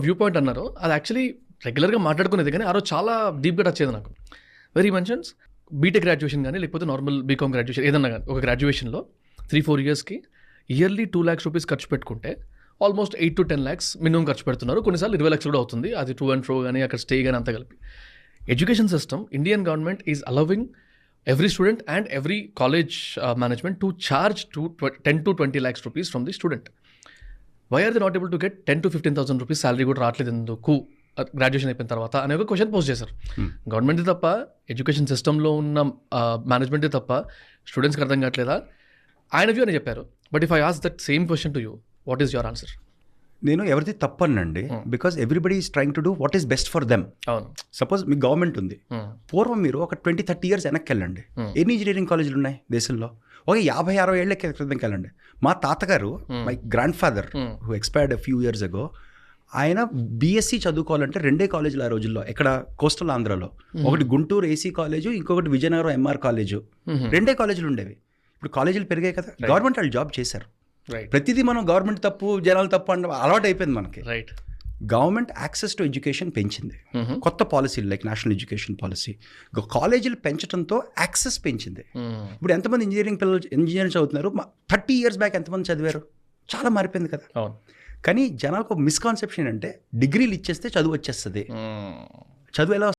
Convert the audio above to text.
View point అన్నారు, అది actually రెగ్యులర్గా మాట్లాడుకునేది, కానీ ఆ రోజు చాలా డీప్గా టచ్ అయ్యేది నాకు. వెరీ మెన్షన్స్ బీటెక్ గ్రాడ్యుయేషన్ కానీ లేకపోతే నార్మల్ బీకామ్ గ్రాడ్యుయేషన్ ఏదన్నా కానీ ఒక గ్రాడ్యుయేషన్లో 3-4 ఇయర్స్కి ఇయర్లీ 2 lakhs రూపీస్ ఖర్చు పెట్టుకుంటే ఆల్మోస్ట్ 8 to 10 lakhs మినిమం ఖర్చు పెడుతున్నారు. కొన్నిసార్లు 20 lakhs కూడా అవుతుంది, అది టు అండ్ ఫ్రో కానీ అక్కడ స్టే కానీ అంతా కలిపి. Education system, Indian government is allowing every student and every college management to charge 10 to 20 lakhs rupees from the student. Why are they not able to get 10 to 15,000 rupees salary కూడా రావట్లేదు ఎందుకు graduation అయిపోయిన తర్వాత అనే ఒక question post చేశారు. గవర్నమెంట్ది తప్ప, education సిస్టంలో ఉన్న మేనేజ్మెంట్ది తప్ప స్టూడెంట్స్కి అర్థం కావట్లేదా? ఆయన వ్యూ అని చెప్పారు. But if I ask that same question to you, what is your answer? నేను ఎవరిది తప్పనండి, because everybody is trying to do what is best for them. అవును. సపోజ్ మీ గవర్నమెంట్ ఉంది, పూర్వం మీరు ఒక 20-30 years వెనక్కి వెళ్ళండి, ఎన్ని ఇంజనీరింగ్ కాలేజీలు ఉన్నాయి దేశంలో? ఒక 50-60 ఏళ్ళ క్రితంకి వెళ్ళండి. మా తాతగారు, my grand father who expired few years ago, ఆయన బీఎస్సీ చదువుకోవాలంటే 2 కాలేజీలు ఆ రోజుల్లో, ఇక్కడ కోస్టల్ ఆంధ్రాలో. ఒకటి గుంటూరు ఏసీ కాలేజు, ఇంకొకటి విజయనగరం ఎంఆర్ కాలేజు. 2 కాలేజీలు ఉండేవి. ఇప్పుడు కాలేజీలు పెరిగాయి కదా, గవర్నమెంట్ వాళ్ళు జాబ్ చేశారు. ప్రతిదీ మనం గవర్నమెంట్ తప్పు, జనాలు తప్పు అంటే అలవాటు అయిపోయింది మనకి. Right. Government access to education పెంచింది, కొత్త పాలసీలు లైక్ నేషనల్ ఎడ్యుకేషన్ పాలసీ. కాలేజీలు పెంచడంతో యాక్సెస్ పెంచింది. ఇప్పుడు ఎంతమంది ఇంజనీరింగ్ చదువుతున్నారు? 30 years బ్యాక్ ఎంతమంది చదివారు? చాలా మారిపోయింది కదా. కానీ జనాలకు మిస్కాన్సెప్షన్ అంటే డిగ్రీలు ఇచ్చేస్తే చదువు వచ్చేస్తుంది. చదువు ఎలా